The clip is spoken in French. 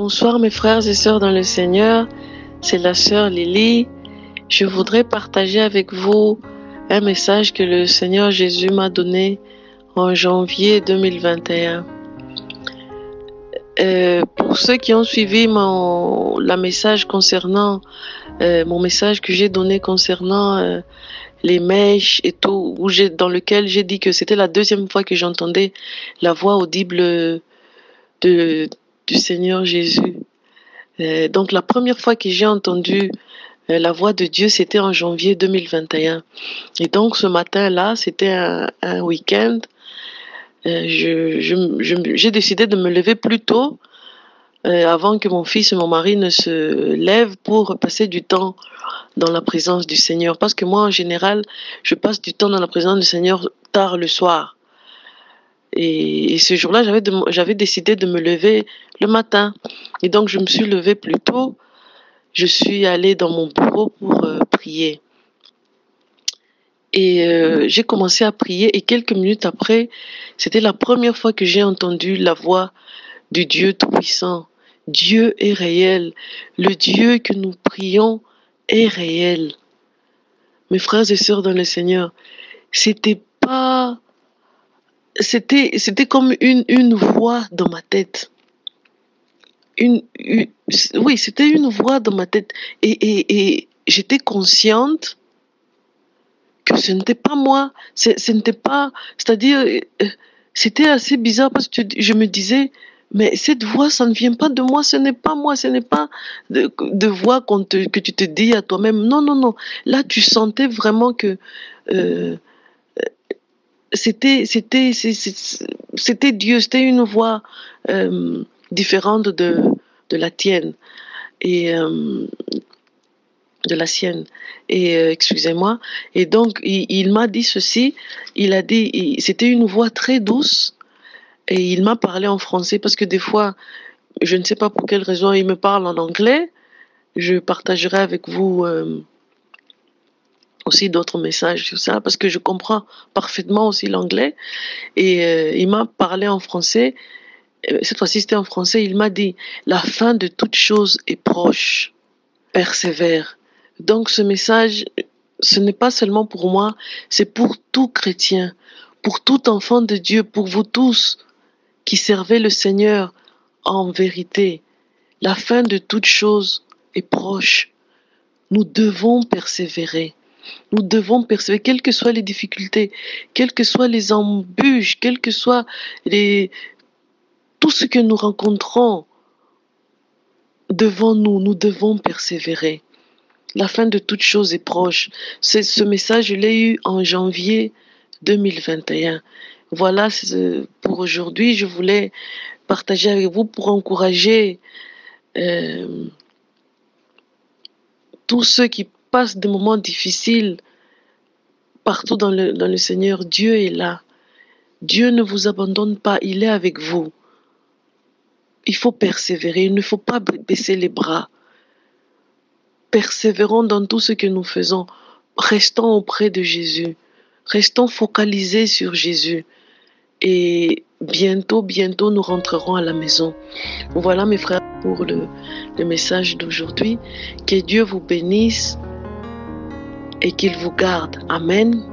Bonsoir mes frères et sœurs dans le Seigneur, c'est la sœur Lily. Je voudrais partager avec vous un message que le Seigneur Jésus m'a donné en janvier 2021. Pour ceux qui ont suivi mon message que j'ai donné concernant les mèches et tout, dans lequel j'ai dit que c'était la deuxième fois que j'entendais la voix audible du Seigneur Jésus. Donc la première fois que j'ai entendu la voix de Dieu, c'était en janvier 2021. Et donc ce matin-là, c'était un week-end. J'ai décidé de me lever plus tôt avant que mon fils et mon mari ne se lèvent pour passer du temps dans la présence du Seigneur. Parce que moi, en général, je passe du temps dans la présence du Seigneur tard le soir. Et ce jour-là, j'avais décidé de me lever le matin. Et donc, je me suis levée plus tôt. Je suis allée dans mon bureau pour prier. Et j'ai commencé à prier. Et quelques minutes après, c'était la première fois que j'ai entendu la voix du Dieu Tout-Puissant. Dieu est réel. Le Dieu que nous prions est réel. Mes frères et sœurs dans le Seigneur, c'était comme une voix dans ma tête. Oui, c'était une voix dans ma tête. Et j'étais consciente que ce n'était pas moi. Ce n'était pas... C'est-à-dire, c'était assez bizarre parce que je me disais, mais cette voix, ça ne vient pas de moi, ce n'est pas moi, ce n'est pas de voix que tu te dis à toi-même. Non, non, non. Là, tu sentais vraiment que... c'était Dieu, c'était une voix différente de la tienne et de la sienne. Et excusez-moi. Et donc il m'a dit ceci. Il a dit, c'était une voix très douce et il m'a parlé en français parce que des fois, je ne sais pas pour quelle raison, il me parle en anglais. Je partagerai avec vous aussi d'autres messages sur ça parce que je comprends parfaitement aussi l'anglais. Et il m'a parlé en français. Cette fois-ci, c'était en français. Il m'a dit, la fin de toute chose est proche. Persévère. Donc ce message, ce n'est pas seulement pour moi, c'est pour tout chrétien, pour tout enfant de Dieu, pour vous tous qui servez le Seigneur en vérité. La fin de toute chose est proche. Nous devons persévérer. Nous devons persévérer, quelles que soient les difficultés, quelles que soient les embûches, quelles que soient tout ce que nous rencontrons devant nous, nous devons persévérer. La fin de toute chose est proche. Ce message, je l'ai eu en janvier 2021. Voilà, pour aujourd'hui, je voulais partager avec vous pour encourager tous ceux qui passent des moments difficiles partout dans le Seigneur. Dieu est là. Dieu ne vous abandonne pas, il est avec vous. Il faut persévérer, il ne faut pas baisser les bras. Persévérons dans tout ce que nous faisons. Restons auprès de Jésus. Restons focalisés sur Jésus. Et bientôt, nous rentrerons à la maison. Voilà mes frères pour le message d'aujourd'hui. Que Dieu vous bénisse et qu'il vous garde. Amen.